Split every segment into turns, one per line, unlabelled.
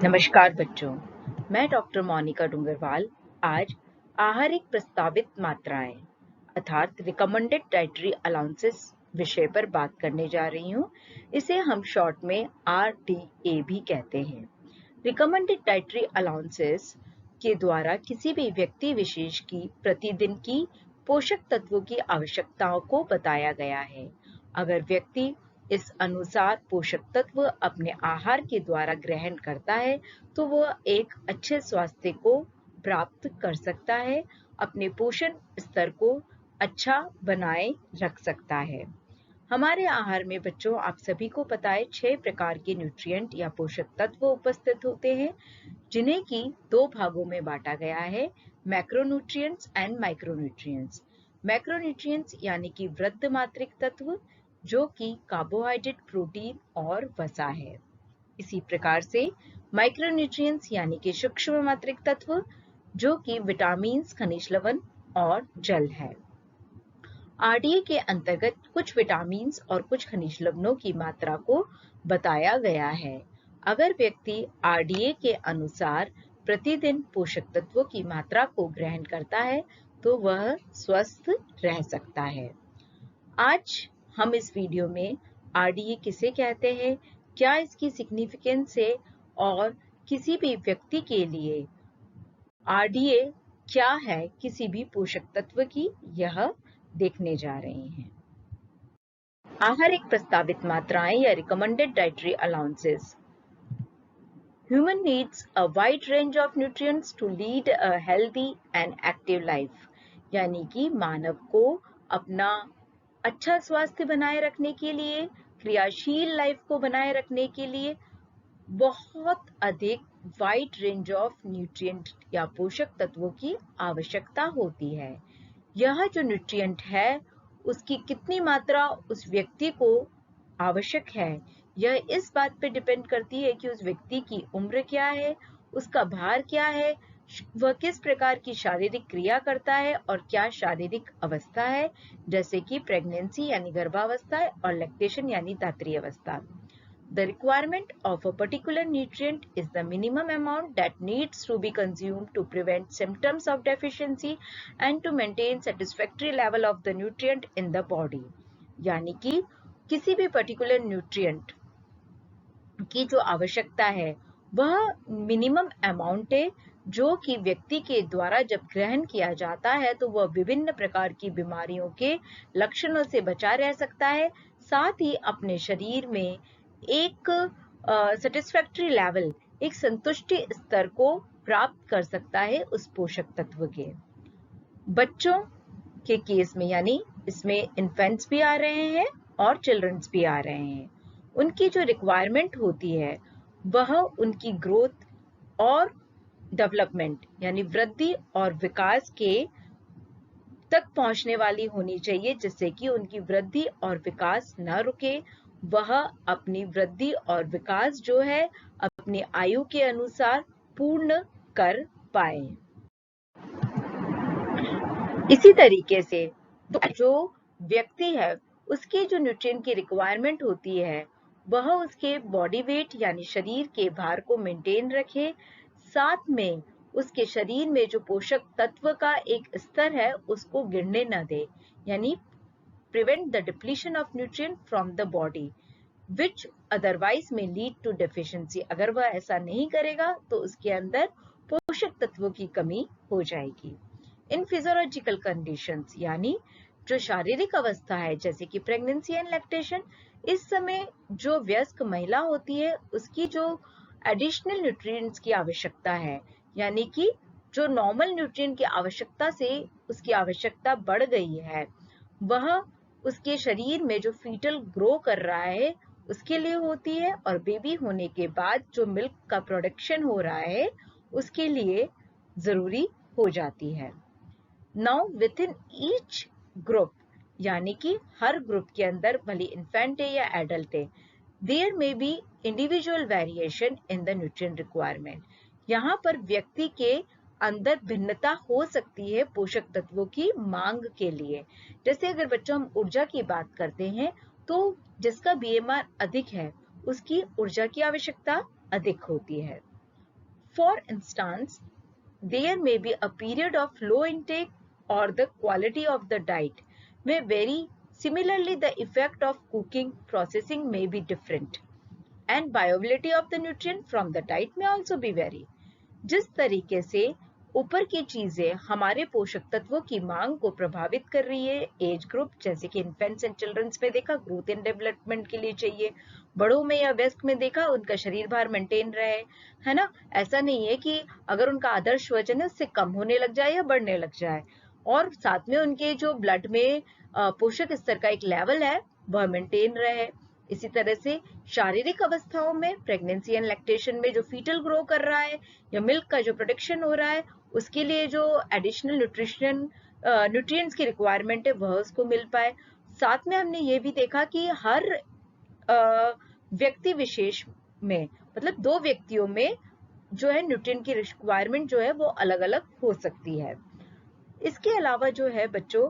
नमस्कार बच्चों, मैं डॉक्टर मोनिका डूंगरवाल आज आहारिक प्रस्तावित मात्राएं अर्थात रिकमेंडेड डाइटरी अलाउंसेस विषय पर बात करने जा रही हूँ। इसे हम शॉर्ट में RDA भी कहते हैं। रिकमेंडेड डाइटरी अलाउंसेस के द्वारा किसी भी व्यक्ति विशेष की प्रतिदिन की पोषक तत्वों की आवश्यकताओं को बताया गया है। अगर व्यक्ति इस अनुसार पोषक तत्व अपने आहार के द्वारा ग्रहण करता है तो वह एक अच्छे स्वास्थ्य को प्राप्त कर सकता है, अपने पोषण स्तर को अच्छा बनाए रख सकता है। हमारे आहार में बच्चों आप सभी को पता है 6 प्रकार के न्यूट्रिएंट या पोषक तत्व उपस्थित होते हैं, जिन्हें की 2 भागों में बांटा गया है, मैक्रोन्यूट्रिएंट्स एंड माइक्रोन्यूट्रिएंट्स। मैक्रोन्यूट्रिएंट्स यानी कि वृद्ध मात्रिक तत्व जो कि कार्बोहाइड्रेट, प्रोटीन और वसा है। इसी प्रकार से माइक्रोन्यूट्रिएंट्स यानी कि सूक्ष्म मात्रिक तत्व जो कि विटामिन, खनिज लवण और जल है। RDA के अंतर्गत कुछ विटामिन और कुछ खनिज लवणों की मात्रा को बताया गया है। अगर व्यक्ति RDA के अनुसार प्रतिदिन पोषक तत्वों की मात्रा को ग्रहण करता है तो वह स्वस्थ रह सकता है। आज हम इस वीडियो में RDA किसे कहते हैं, क्या इसकी सिग्निफिकेंस है और किसी भी व्यक्ति के लिए RDA क्या है किसी भी पोषक तत्व की, यह देखने जा रहे हैं। आहारिक प्रस्तावित मात्राएं या recommended dietary allowances. Human needs a wide range of nutrients to lead a healthy and active life. यानी कि मानव को अपना अच्छा स्वास्थ्य बनाए रखने के लिए, क्रियाशील लाइफ को बनाए रखने के लिए बहुत अधिक वाइड रेंज ऑफ न्यूट्रिएंट या पोषक तत्वों की आवश्यकता होती है। यह जो न्यूट्रिएंट है उसकी कितनी मात्रा उस व्यक्ति को आवश्यक है, यह इस बात पे डिपेंड करती है कि उस व्यक्ति की उम्र क्या है, उसका भार क्या है, वह किस प्रकार की शारीरिक क्रिया करता है और क्या शारीरिक अवस्था है, जैसे कि प्रेगनेंसी यानी गर्भावस्था और लैक्टेशन यानी धात्री अवस्था। The requirement of a particular nutrient is the minimum amount that needs to be consumed to prevent symptoms of deficiency and to maintain satisfactory level of the nutrient in the body. यानी कि किसी भी particular nutrient की जो आवश्यकता है वह minimum amount है जो कि व्यक्ति के द्वारा जब ग्रहण किया जाता है तो वह विभिन्न प्रकार की बीमारियों के लक्षणों से बचा रह सकता है, साथ ही अपने शरीर में एक सेटिस्फैक्टरी लेवल, एक संतुष्टि स्तर को प्राप्त कर सकता है उस पोषक तत्व के। बच्चों के केस में यानी इसमें इन्फेंट्स भी आ रहे हैं और चिल्ड्रंस भी आ रहे हैं, उनकी जो रिक्वायरमेंट होती है वह उनकी ग्रोथ और डेवलपमेंट यानी वृद्धि और विकास के तक पहुंचने वाली होनी चाहिए, जिससे कि उनकी वृद्धि और विकास न रुके, वह अपनी वृद्धि और विकास जो है अपनी आयु के अनुसार पूर्ण कर पाए। इसी तरीके से जो व्यक्ति है उसकी जो न्यूट्रिएंट की रिक्वायरमेंट होती है वह उसके बॉडी वेट यानी शरीर के भार को मेंटेन रखे, साथ में उसके शरीर में जो पोषक तत्व का एक स्तर है उसको गिरने न दे, यानी prevent the depletion of nutrient from the body which otherwise may lead to deficiency. अगर वह ऐसा नहीं करेगा तो उसके अंदर पोषक तत्वों की कमी हो जाएगी। इन फिजियोलॉजिकल कंडीशंस यानी जो शारीरिक अवस्था है जैसे कि प्रेगनेंसी एंड लैक्टेशन, इस समय जो वयस्क महिला होती है उसकी जो एडिशनल न्यूट्रिएंट्स की आवश्यकता है, यानी कि जो नॉर्मल न्यूट्रिएंट की आवश्यकता से उसकी आवश्यकता बढ़ गई है, वह उसके शरीर में जो फीटल ग्रो कर रहा है उसके लिए होती है, और बेबी होने के बाद जो मिल्क का प्रोडक्शन हो रहा है उसके लिए जरूरी हो जाती है। Now with in each group यानी कि हर ग्रुप के अंदर भले इन्फेंट है या एडल्ट है, there may be individual variation in the nutrient requirement. यहाँ पर व्यक्ति के अंदर भिन्नता हो सकती है पोषक तत्वों की मांग के लिए। जैसे अगर बच्चों हम ऊर्जा की बात करते हैं तो जिसका BMR अधिक है उसकी ऊर्जा की आवश्यकता अधिक होती है। For instance, there may be a period of low intake or the quality of the diet may vary. Similarly, the effect of cooking processing may be different and bioavailability of the nutrient from the diet may also be vary. जिस तरीके से ऊपर की चीजें हमारे पोषक तत्वों की मांग को प्रभावित कर रही है, एज ग्रुप जैसे कि इन्फेंट्स एंड चिल्ड्रंस में देखा ग्रोथ एंड डेवलपमेंट के लिए चाहिए, बड़ों में या वयस्क में देखा उनका शरीर भार मेंटेन रहे, है ना। ऐसा नहीं है कि अगर उनका आदर्श वजन है उससे कम होने लग जाए या बढ़ने लग जाए, और साथ में उनके जो ब्लड में पोषक स्तर का एक लेवल है वह मेंटेन रहे। इसी तरह से शारीरिक अवस्थाओं में प्रेगनेंसी एंड लैक्टेशन में जो फीटल ग्रो कर रहा है या मिल्क का जो प्रोडक्शन हो रहा है उसके लिए जो एडिशनल न्यूट्रिएंट्स की रिक्वायरमेंट है वह उसको मिल पाए। साथ में हमने ये भी देखा कि हर व्यक्ति विशेष में, मतलब दो व्यक्तियों में जो है न्यूट्रिएंट की रिक्वायरमेंट जो है वो अलग अलग हो सकती है। इसके अलावा जो है बच्चों,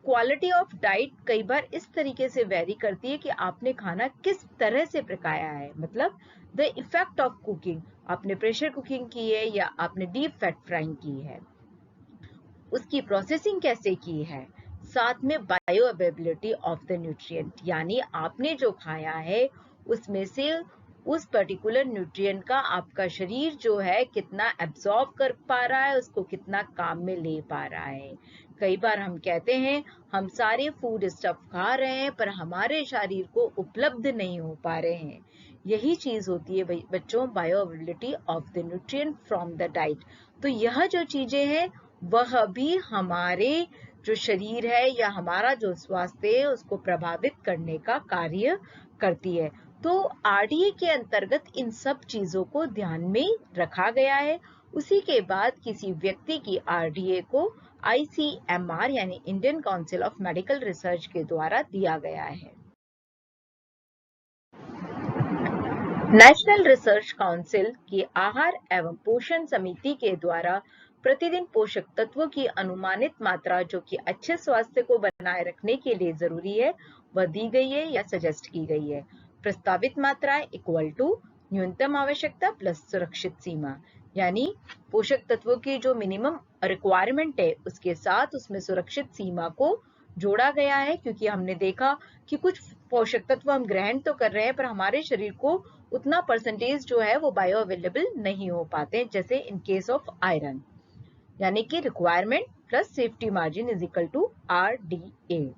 क्वालिटी ऑफ डाइट कई बार इस तरीके से वेरी करती है कि आपने खाना किस तरह से पकाया है, मतलब द इफेक्ट ऑफ कुकिंग, आपने प्रेशर कुकिंग की है या आपने डीप फैट फ्राइंग की है, उसकी प्रोसेसिंग कैसे की है, साथ में bio availability of the nutrient, यानी आपने जो खाया है उसमें से उस पर्टिकुलर न्यूट्रिएंट का आपका शरीर जो है कितना एब्जॉर्ब कर पा रहा है, उसको कितना काम में ले पा रहा है। कई बार हम कहते हैं हम सारे फूड स्टफ खा रहे हैं पर हमारे शरीर को उपलब्ध नहीं हो पा रहे हैं। यही चीज होती है बच्चों bio availability of the nutrient from the diet. तो यह जो चीजें हैं वह भी हमारे जो शरीर है या हमारा जो स्वास्थ्य है उसको प्रभावित करने का कार्य करती है। तो आरडीए के अंतर्गत इन सब चीजों को ध्यान में रखा गया है। उसी के बाद किसी व्यक्ति की आरडीए को आईसीएमआर यानी Indian council of medical research के द्वारा दिया गया है। नेशनल रिसर्च काउंसिल की आहार एवं पोषण समिति के द्वारा प्रतिदिन पोषक तत्वों की अनुमानित मात्रा जो कि अच्छे स्वास्थ्य को बनाए रखने के लिए जरूरी है वह दी गई है या सजेस्ट की गई है। प्रस्तावित मात्रा इक्वल टू न्यूनतम आवश्यकता प्लस सुरक्षित सीमा, यानी पोषक तत्वों की जो मिनिमम रिक्वायरमेंट है उसके साथ उसमें सुरक्षित सीमा को जोड़ा गया है, क्योंकि हमने देखा कि कुछ पोषक तत्व हम ग्रहण तो कर रहे हैं पर हमारे शरीर को उतना परसेंटेज जो है वो बायो अवेलेबल नहीं हो पाते, जैसे इन केस ऑफ आयरन, यानी कि requirement plus safety margin is equal to RDA.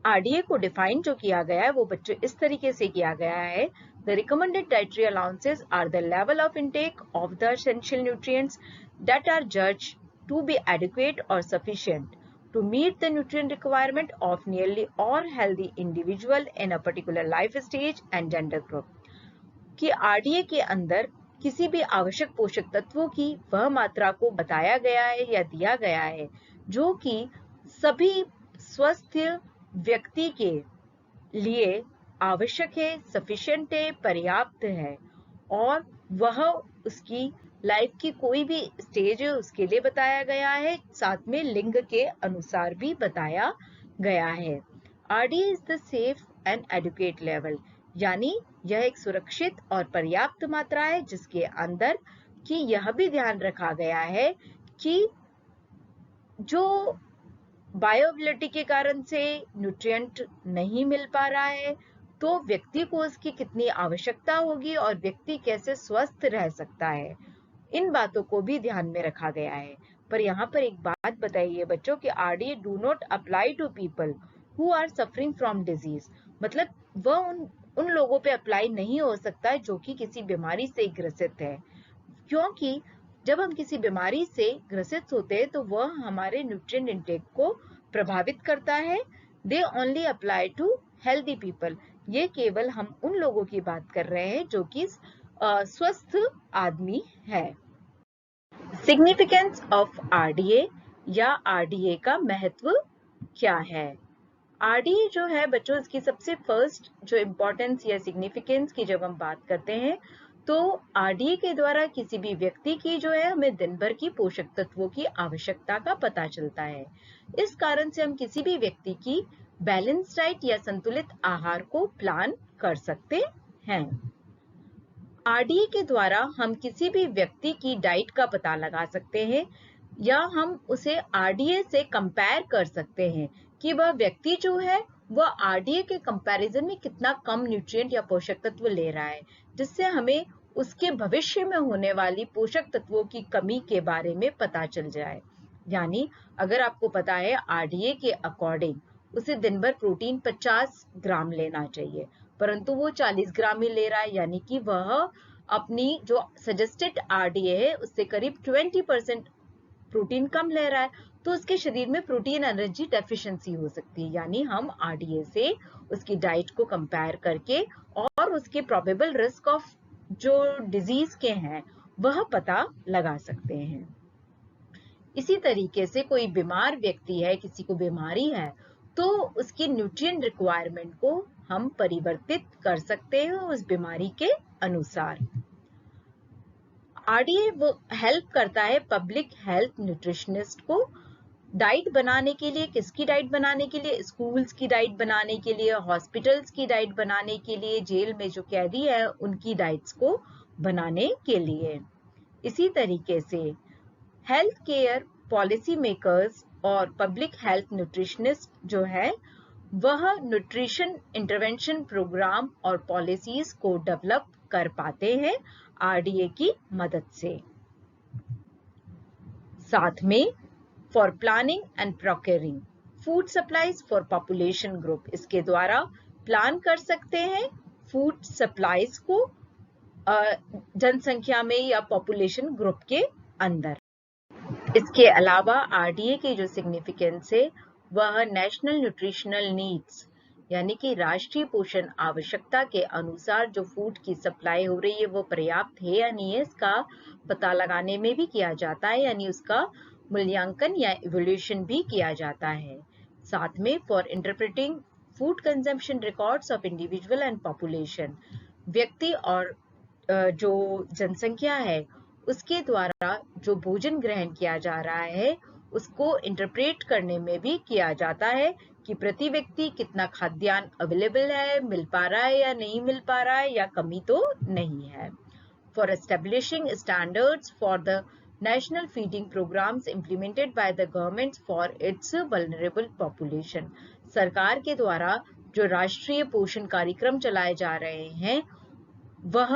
RDA को डिफाइन जो किया गया है वो बच्चों इस तरीके से किया गया है, the recommended dietary allowances are the level of intake of the essential nutrients that are judged to be adequate और sufficient to meet the nutrient requirement of nearly all healthy individual in a particular life stage and gender group। कि RDA के अंदर किसी भी आवश्यक पोषक तत्वों की वह मात्रा को बताया गया है या दिया गया है जो कि सभी स्वस्थ व्यक्ति के लिए आवश्यक है, सफिशिएंट है, पर्याप्त है, और वह उसकी लाइफ की कोई भी स्टेज है उसके लिए बताया गया है, साथ में लिंग के अनुसार भी बताया गया है। RDA is the safe and adequate level, यानी यह एक सुरक्षित और पर्याप्त मात्रा है जिसके अंदर कि यह भी ध्यान रखा गया है कि जो बायोअवेलेबिलिटी के कारण से न्यूट्रिएंट नहीं मिल पा रहा है तो व्यक्ति को उसकी कितनी आवश्यकता होगी और व्यक्ति कैसे स्वस्थ रह सकता है, इन बातों को भी ध्यान में रखा गया है। पर यहाँ पर एक बात बताइए बच्चों कि RDA do not apply to people who are suffering from disease, मतलब वह उन लोगों पे अप्लाई नहीं हो सकता है जो कि किसी बीमारी से ग्रसित है, क्योंकि जब हम किसी बीमारी से ग्रसित होते हैं तो वह हमारे न्यूट्रिएंट इंटेक को प्रभावित करता है। They only apply to healthy people, ये केवल हम उन लोगों की बात कर रहे हैं जो कि स्वस्थ आदमी है। सिग्निफिकेंस ऑफ आरडीए या आरडीए का महत्व क्या है? आरडीए जो है बच्चों इसकी सबसे फर्स्ट जो इम्पोर्टेंस या सिग्निफिकेंस की जब हम बात करते हैं तो आरडीए के द्वारा किसी भी व्यक्ति की जो है हमें दिन भर की पोषक तत्वों की आवश्यकता का पता चलता है। इस कारण से हम किसी भी व्यक्ति की बैलेंस डाइट या संतुलित आहार को प्लान कर सकते हैं। आरडीए के द्वारा हम किसी भी व्यक्ति की डाइट का पता लगा सकते हैं या हम उसे आरडीए से कंपेयर कर सकते हैं कि वह व्यक्ति जो है वह आरडीए के कंपैरिजन में कितना कम न्यूट्रिएंट या पोषक तत्व ले रहा है, जिससे हमें उसके भविष्य में होने वाली पोषक तत्वों की कमी के बारे में पता चल जाए। यानी अगर आपको पता है आरडीए के अकॉर्डिंग उसे दिन भर प्रोटीन 50 ग्राम लेना चाहिए, परंतु वो 40 ग्राम ही ले रहा है, यानी कि वह अपनी जो सजेस्टेड आरडीए है उससे करीब 20% प्रोटीन कम ले रहा है, तो उसके शरीर में प्रोटीन एनर्जी डेफिशिएंसी हो सकती है। यानी हम आरडीए से उसकी डाइट को कंपेयर करके और उसके प्रोबेबल रिस्क ऑफ जो डिजीज के हैं वह पता लगा सकते हैं। इसी तरीके से कोई बीमार व्यक्ति है, किसी को बीमारी है, तो उसकी न्यूट्रिएंट रिक्वायरमेंट को हम परिवर्तित कर सकते हैं उस बीमारी के अनुसार। आरडीए वो हेल्प करता है पब्लिक हेल्थ न्यूट्रिशनिस्ट को डाइट बनाने के लिए। किसकी डाइट बनाने के लिए? स्कूल्स की डाइट बनाने के लिए, हॉस्पिटल्स की डाइट बनाने के लिए, जेल में जो कैदी है उनकी डाइट्स को बनाने के लिए। इसी तरीके से हेल्थ केयर पॉलिसी मेकर्स और पब्लिक हेल्थ न्यूट्रिशनिस्ट जो है वह न्यूट्रिशन इंटरवेंशन प्रोग्राम और पॉलिसीज को डेवलप कर पाते हैं आरडीए की मदद से। साथ में for planning and procuring food supplies for population group, इसके द्वारा प्लान कर सकते हैं फूड सप्लाईज को जनसंख्या में या पॉपुलेशन ग्रुप के अंदर। इसके अलावा आरडीए की जो सिग्निफिकेंस है वह नेशनल न्यूट्रिशनल नीड्स यानी कि राष्ट्रीय पोषण आवश्यकता के अनुसार जो फूड की सप्लाई हो रही है वो पर्याप्त है या नहीं है, इसका पता लगाने में भी किया जाता है, यानी उसका मूल्यांकन या इवोल्यूशन भी किया जाता है। साथ में for interpreting food consumption records of individual and population, व्यक्ति और जो जनसंख्या है उसके द्वारा जो भोजन ग्रहण किया जा रहा है उसको इंटरप्रेट करने में भी किया जाता है कि प्रति व्यक्ति कितना खाद्यान्न अवेलेबल है, मिल पा रहा है या नहीं मिल पा रहा है, या कमी तो नहीं है। For establishing standards for the national feeding programs implemented by the government for its vulnerable population, सरकार के द्वारा जो राष्ट्रीय पोषण कार्यक्रम चलाए जा रहे हैं वह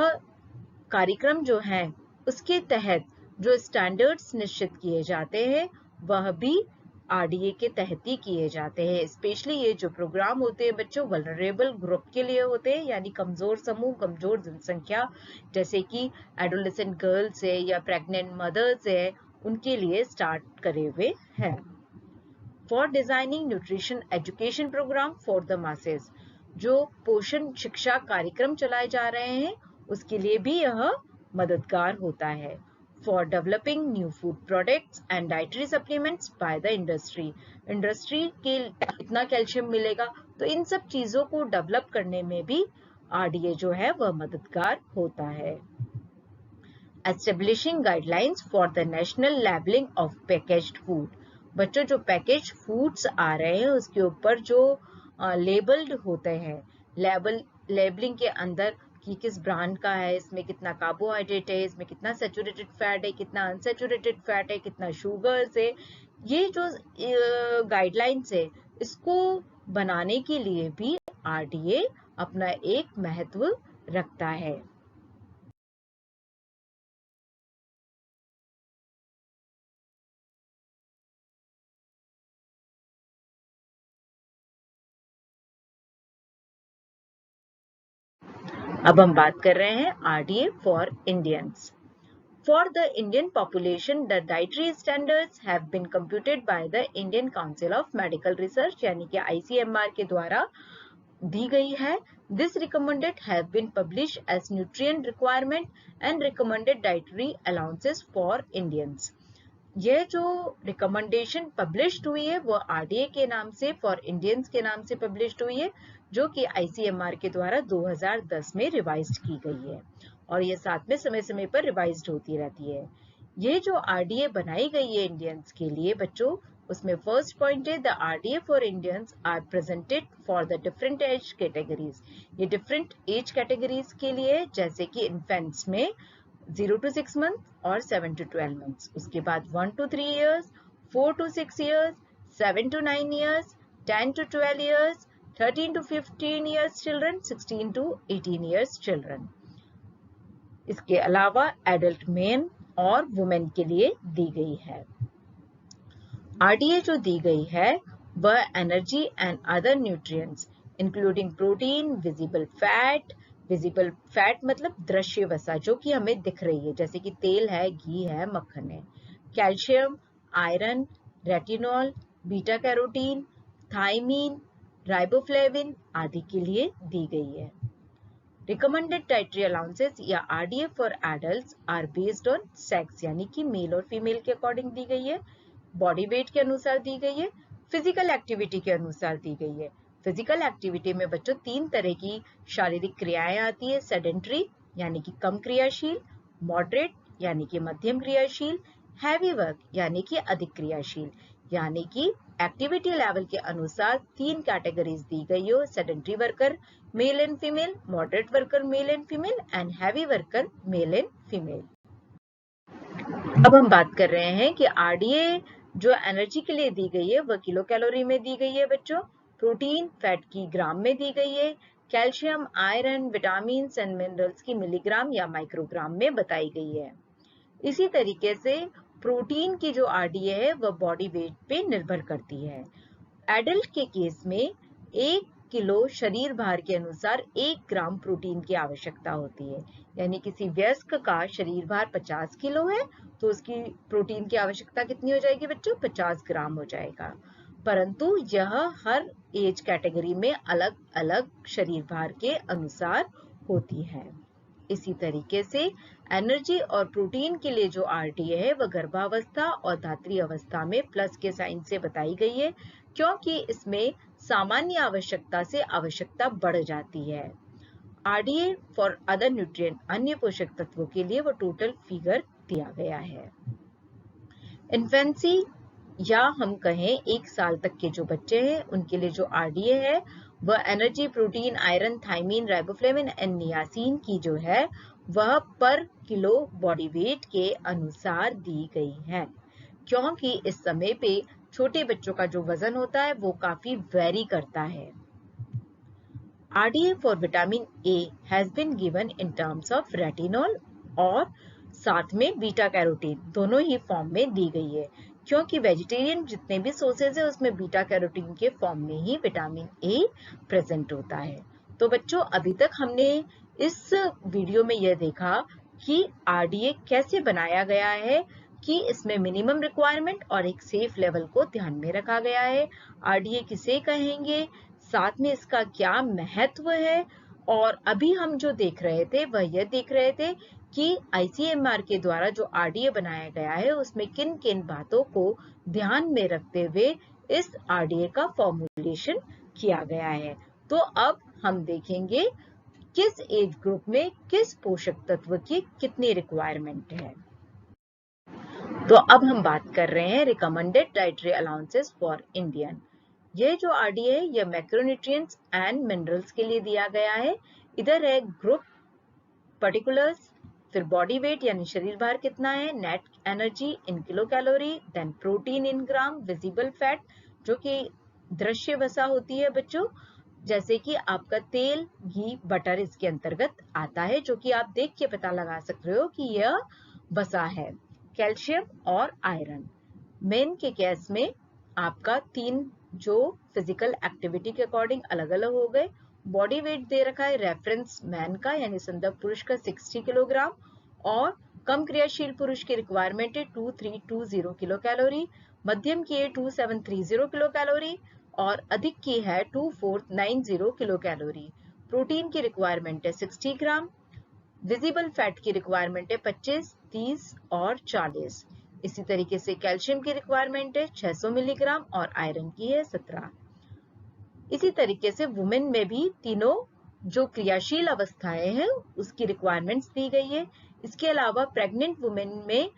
कार्यक्रम जो है उसके तहत जो स्टैंडर्ड्स निश्चित किए जाते हैं वह भी आरडीए के तहत ही किए जाते हैं। स्पेशली ये जो प्रोग्राम होते हैं बच्चों वल्नरेबल ग्रुप के लिए होते हैं, यानी कमजोर समूह, कमजोर जनसंख्या, जैसे कि एडोलेसेंट गर्ल्स है या प्रेग्नेंट मदर्स है, उनके लिए स्टार्ट करे हुए हैं। For designing nutrition education programme for the masses, जो पोषण शिक्षा कार्यक्रम चलाए जा रहे हैं उसके लिए भी यह मददगार होता है। For developing new food products and dietary supplements by the industry, industry के इतना कैल्शियम मिलेगा, तो इन सब चीजों को डेवलप करने में भी आरडीए जो है वह मददगार होता है। Establishing guidelines for the national labelling of packaged food, बच्चों जो पैकेज फूड्स आ रहे हैं उसके ऊपर जो लेबल्ड होते हैं, लेबलिंग के अंदर कि किस ब्रांड का है, इसमें कितना कार्बोहाइड्रेट है, इसमें कितना सैचुरेटेड फैट है, कितना अनसैचुरेटेड फैट है, कितना शुगर्स है, ये जो गाइडलाइंस है इसको बनाने के लिए भी आरडीए अपना एक महत्व रखता है। अब हम बात कर रहे हैं RDA for Indians. For the Indian population, the dietary standards have been computed by the Indian Council of Medical Research यानी कि ICMR के द्वारा दी गई है। This recommended have been published as nutrient requirement and recommended dietary allowances for Indians. ये जो recommendation published हुई है वो आरडीए के नाम से फॉर इंडियंस के नाम से पब्लिश्ड हुई है, जो कि आईसीएमआर के द्वारा 2010 में रिवाइज्ड की गई है और ये साथ में समय समय पर रिवाइज्ड होती रहती है। ये जो आरडीए बनाई गई है इंडियंस के लिए बच्चों उसमें फर्स्ट पॉइंट है the RDA for Indians are presented for the different age categories. ये डिफरेंट एज कैटेगरीज के लिए, जैसे कि इन्फेंट्स में 0 to 6 months और 7 to 12 months, उसके बाद 1 to 3 years, 4 to 6 years, 7 to 9 years, 10 to 12 years, 13 to 15 years children, 16 to 18 years children। इसके अलावा एडल्ट मेन और वुमेन के लिए दी गई है। आरडीए जो दी गई है वह energy and other nutrients including protein, visible fat मतलब दृश्य वसा जो कि हमें दिख रही है, जैसे कि तेल है, घी है, मक्खन है, calcium, iron, retinol, beta carotene, thiamine, riboflavin आदि के लिए दी गई है। रिकमेंडेड डाइटरी अलाउंसेस या RDA for adults are based on sex, यानी कि मेल और फीमेल के अकॉर्डिंग दी गई है, बॉडी वेट के अनुसार दी गई है, फिजिकल एक्टिविटी के अनुसार दी गई है। फिजिकल एक्टिविटी में बच्चों 3 तरह की शारीरिक क्रियाएं आती है, सेडेंटरी यानी कि कम क्रियाशील, मॉडरेट यानी कि मध्यम क्रियाशील, हैवी वर्क यानी कि अधिक क्रियाशील। यानी कि एक्टिविटी लेवल के अनुसार 3 कैटेगरीज दी गई हो, sedentary worker male and female, moderate worker male and female and heavy worker male and female. अब हम बात कर रहे हैं कि आरडीए जो एनर्जी के लिए दी गई है वह किलो कैलोरी में दी गई है बच्चों, प्रोटीन फैट की ग्राम में दी गई है, calcium, iron, vitamin and minerals की मिलीग्राम या माइक्रोग्राम में बताई गई है। इसी तरीके से प्रोटीन की जो आरडीए है वह बॉडी वेट पे निर्भर करती है। एडल्ट के केस में 1 किलो शरीर भार के अनुसार 1 ग्राम प्रोटीन की आवश्यकता होती है, यानी किसी वयस्क का शरीर भार 50 किलो है तो उसकी प्रोटीन की आवश्यकता कितनी हो जाएगी बच्चों, 50 ग्राम हो जाएगा। परंतु यह हर एज कैटेगरी में अलग अलग शरीर भार के अनुसार होती है। इसी तरीके से एनर्जी और प्रोटीन के लिए जो आरडीए है वह गर्भावस्था और धात्री अवस्था में प्लस के साइन से बताई गई है, क्योंकि इसमें सामान्य आवश्यकता से आवश्यकता बढ़ जाती है। आरडीए फॉर अदर न्यूट्रिएंट अन्य पोषक तत्वों के लिए वो टोटल फिगर दिया गया है। इन्फेंसी या हम कहें 1 साल तक के जो बच्चे हैं उनके लिए जो आरडीए है वह energy, protein, iron, thiamine, riboflavin and niacin की जो है वह पर किलो बॉडी वेट के अनुसार दी गई है, क्योंकि इस समय पे छोटे बच्चों का जो वजन होता है वो काफी वेरी करता है। RDA for vitamin A has been given in terms of retinol और साथ में बीटा कैरोटीन दोनों ही फॉर्म में दी गई है, क्योंकि वेजिटेरियन जितने भी सोर्सेज है उसमें बीटा कैरोटीन के फॉर्म में ही विटामिन ए प्रेजेंट होता है। तो बच्चों अभी तक हमने इस वीडियो में यह देखा कि आरडीए कैसे बनाया गया है, कि इसमें मिनिमम रिक्वायरमेंट और एक सेफ लेवल को ध्यान में रखा गया है। आरडीए किसे कहेंगे, साथ में इसका क्या महत्व है, और अभी हम जो देख रहे थे वह यह देख रहे थे कि आईसीएमआर के द्वारा जो आरडीए बनाया गया है उसमें किन किन बातों को ध्यान में रखते हुए इस आरडीए का फॉर्मुलेशन किया गया है। तो अब हम देखेंगे किस एज ग्रुप में किस पोषक तत्व की कितनी रिक्वायरमेंट है। तो अब हम बात कर रहे हैं recommended dietary allowances for Indian. ये जो आरडीए है यह मैक्रोन्यूट्रिएंट्स एंड मिनरल्स के लिए दिया गया है। इधर है ग्रुप पर्टिकुलर्स, फिर बॉडी वेट यानी शरीर भार कितना है, net energy in kilocalorie, then protein in gram, visible fat जो कि दृश्य वसा होती है बच्चों, जैसे कि आपका तेल, घी, बटर इसके अंतर्गत आता है, जो कि आप देख के पता लगा सकते हो कि यह वसा है। कैल्शियम और आयरन मेन के केस में आपका 3 जो फिजिकल एक्टिविटी के अकॉर्डिंग अलग अलग हो गए। बॉडी वेट दे रखा है रेफरेंस मैन का यानी संदर्भ पुरुष का 60 किलोग्राम, और कम क्रियाशील पुरुष की रिक्वायरमेंट है 2320 किलो कैलोरी, मध्यम की है 2730 किलो कैलोरी और अधिक की है 2490 किलो कैलोरी। प्रोटीन की रिक्वायरमेंट है 60 ग्राम, विजिबल फैट की रिक्वायरमेंट है 25, 30 और 40। इसी तरीके से कैल्शियम की रिक्वायरमेंट है 600 मिलीग्राम और आयरन की है 17। इसी तरीके से वुमेन में भी तीनों जो क्रियाशील अवस्थाएं हैं उसकी रिक्वायरमेंट्स दी गई है। इसके अलावा प्रेग्नेंट वुमेन में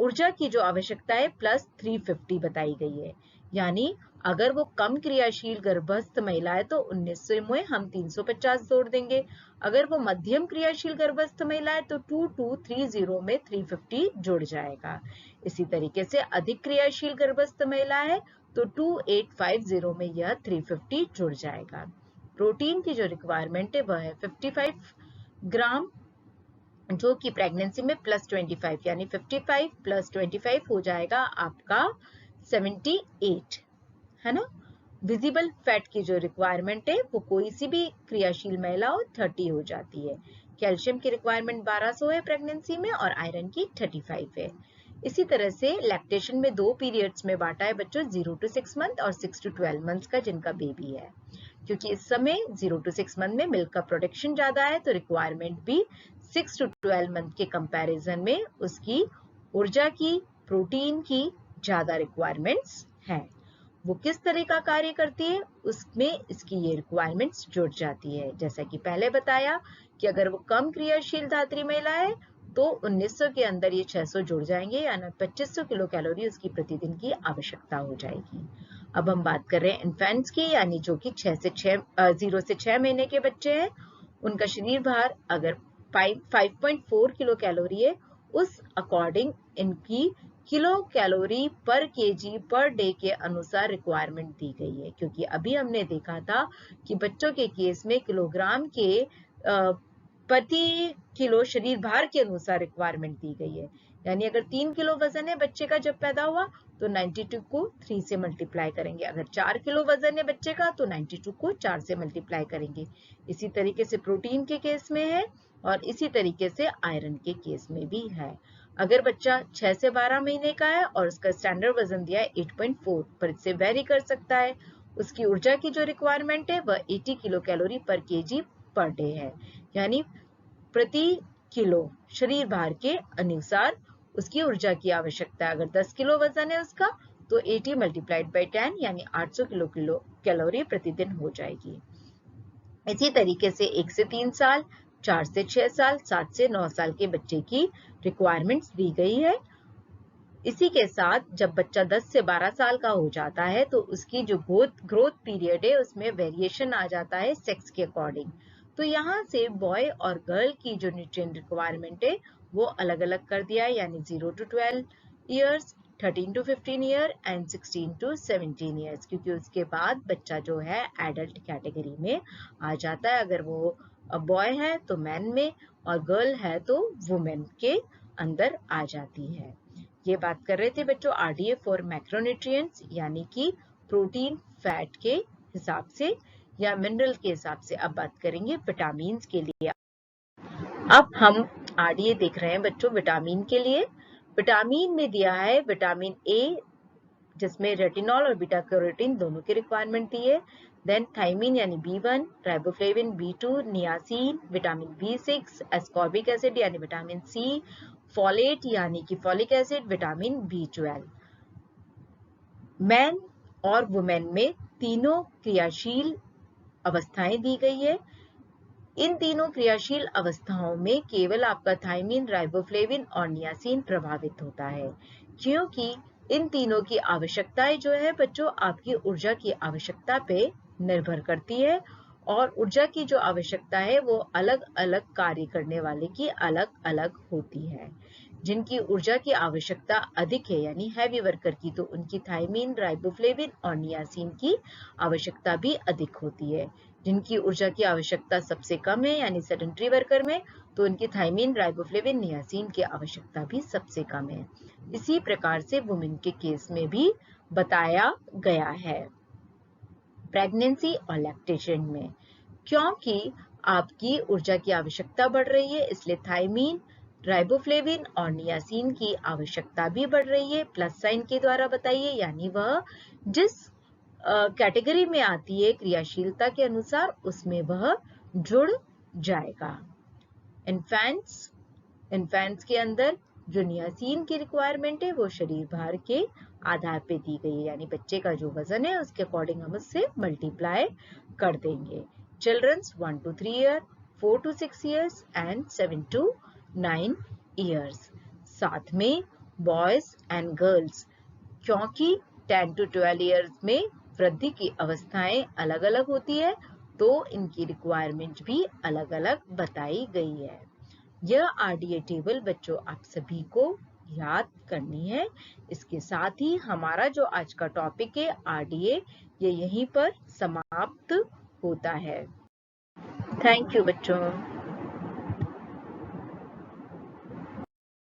ऊर्जा की जो आवश्यकता है प्लस 350 बताई गई है। यानी अगर वो कम क्रियाशील गर्भस्थ महिला है तो 1900 में हम 350 जोड़ देंगे। अगर वो मध्यम क्रियाशील गर्भस्थ महिला है तो 2230 में 350 जुड़ जाएगा। इसी तरीके से अधिक क्रियाशील गर्भस्थ महिला है तो 2850 में यह 350 जुड़ जाएगा। प्रोटीन की जो रिक्वायरमेंट है वह है 55 ग्राम, जो कि प्रेगनेंसी में प्लस 25 यानी 55 प्लस 25 हो जाएगा आपका 78, है ना। विजिबल फैट की जो रिक्वायरमेंट है वो कोई सी भी क्रियाशील महिला हो 30 हो जाती है। कैल्शियम की रिक्वायरमेंट 1200 है प्रेगनेंसी में और आयरन की 35 है। इसी तरह से लैक्टेशन में 2 पीरियड्स में बांटा है बच्चों, 0 to 6 मंथ और 6 to 12 मंथ्स का जिनका बेबी है। क्योंकि इस समय 0 to 6 मंथ में मिल्क का प्रोडक्शन ज्यादा है तो रिक्वायरमेंट भी 6 to 12 मंथ के कंपैरिजन में उसकी ऊर्जा की, प्रोटीन की ज्यादा रिक्वायरमेंट्स है। वो किस तरह का कार्य करती है उसमें इसकी ये रिक्वायरमेंट्स जुड़ जाती है। जैसा कि पहले बताया कि अगर वो कम क्रियाशील धात्री महिला है तो 1900 के अंदर ये 600 जुड़ जाएंगे, यानी 2500 किलो कैलोरी उसकी प्रतिदिन की आवश्यकता हो जाएगी। अब हम बात कर रहे हैं इन्फेंट्स की, यानी जो कि 0 से 6 महीने के बच्चे हैं। उनका शरीर भार अगर 5.4 किलो कैलोरी है, उस अकॉर्डिंग इनकी किलो कैलोरी पर केजी पर डे के अनुसार रिक्वायरमेंट दी गई है। क्योंकि अभी हमने देखा था कि बच्चों के केस में किलोग्राम के प्रति किलो शरीर भार के अनुसार रिक्वायरमेंट दी गई है। यानी अगर 3 किलो वजन है बच्चे का जब पैदा हुआ तो 92 को 3 से मल्टीप्लाई करेंगे। अगर 4 किलो वजन है बच्चे का तो 92 को 4 से मल्टीप्लाई करेंगे। इसी तरीके से प्रोटीन के केस में है और इसी तरीके से आयरन के केस में भी है। अगर बच्चा 6 से 12 महीने का है और उसका स्टैंडर्ड वजन दिया है 8.4, पर इससे वेरी कर सकता है। उसकी ऊर्जा की जो रिक्वायरमेंट है वह 80 किलो कैलोरी पर केजी पर डे है। यानी प्रति किलो शरीर भार के अनुसार उसकी ऊर्जा की आवश्यकता है। अगर 10 किलो वजन है उसका तो 80 मल्टीप्लाइड बाई 10 यानी 800 किलो कैलोरी प्रतिदिन हो जाएगी। इसी तरीके से 1 से 3 साल, 4 से 6 साल, 7 से 9 साल के बच्चे की रिक्वायरमेंट्स दी गई है। इसी के साथ जब बच्चा 10 से 12 साल का हो जाता है तो उसकी जो ग्रोथ पीरियड है उसमें वेरिएशन आ जाता है सेक्स के अकॉर्डिंग। तो यहाँ से बॉय और गर्ल की जो न्यूट्रिएंट रिक्वायरमेंट है वो अलग अलग कर दिया है, यानी 0 to 12 years, 13 to 15 year and 16 to 17 years, क्योंकि उसके बाद बच्चा जो है एडल्ट कैटेगरी में आ जाता है। अगर वो बॉय है तो मैन में और गर्ल है तो वुमेन के अंदर आ जाती है। ये बात कर रहे थे बच्चों आरडीए फॉर मैक्रोन्यूट्रिएंट्स, यानी कि प्रोटीन फैट के हिसाब से या मिनरल के हिसाब से। अब बात करेंगे विटामिन के लिए। अब हम आरडीए देख रहे हैं बच्चों विटामिन के लिए। विटामिन में दिया है विटामिन ए, जिसमें रेटिनॉल और बीटा कैरोटीन दोनों की रिक्वायरमेंट दी है। देन थाइमिन यानी B1, riboflavin B2, niacin, vitamin B6, ascorbic acid यानी विटामिन सी, फोलेट यानी कि folic acid, vitamin B12। Man और वुमेन में तीनों क्रियाशील अवस्थाएं दी गई है। इन तीनों क्रियाशील अवस्थाओं में केवल आपका थाइमिन, राइबोफ्लेविन और नियासिन प्रभावित होता है, क्योंकि इन तीनों की आवश्यकताएं जो है बच्चों आपकी ऊर्जा की आवश्यकता पे निर्भर करती है। और ऊर्जा की जो आवश्यकता है वो अलग अलग कार्य करने वाले की अलग अलग होती है। जिनकी ऊर्जा की आवश्यकता अधिक है यानी हैवी वर्कर की, तो उनकी थाइमिन, राइबोफ्लेविन और नियासिन की आवश्यकता भी अधिक होती है। जिनकी ऊर्जा की आवश्यकता सबसे कम है यानी सेडेंटरी वर्कर में, तो उनकी थाइमिन, राइबोफ्लेविन, नियासिन की आवश्यकता भी सबसे कम है। इसी प्रकार से वुमेन के केस में भी बताया गया है प्रेगनेंसी और लैक्टेशन में। क्योंकि आपकी ऊर्जा की आवश्यकता बढ़ रही है इसलिए थाइमिन, राइबोफ्लेविन और नियासिन की आवश्यकता भी बढ़ रही है। प्लस साइन के द्वारा बताइए, यानी वह जिस कैटेगरी में आती है क्रियाशीलता के अनुसार उसमें वह जुड़ जाएगा। इन्फेंट्स के अंदर जो नियासिन की रिक्वायरमेंट है वो शरीर भार के आधार पे दी गई है, यानी बच्चे का जो वजन है उसके अकॉर्डिंग हम उससे मल्टीप्लाई कर देंगे। Children's 1 to 3 year, 4 to 6 years and 7 to 9 years. साथ में बॉयज एंड गर्ल्स, क्योंकि 10 to 12 ईयर्स में वृद्धि की अवस्थाएं अलग अलग होती है, तो इनकी रिक्वायरमेंट भी अलग अलग बताई गई है। यह आरडीए टेबल बच्चों आप सभी को याद करनी है। इसके साथ ही हमारा जो आज का टॉपिक है आरडीए, ये यहीं पर समाप्त होता है। थैंक यू बच्चों।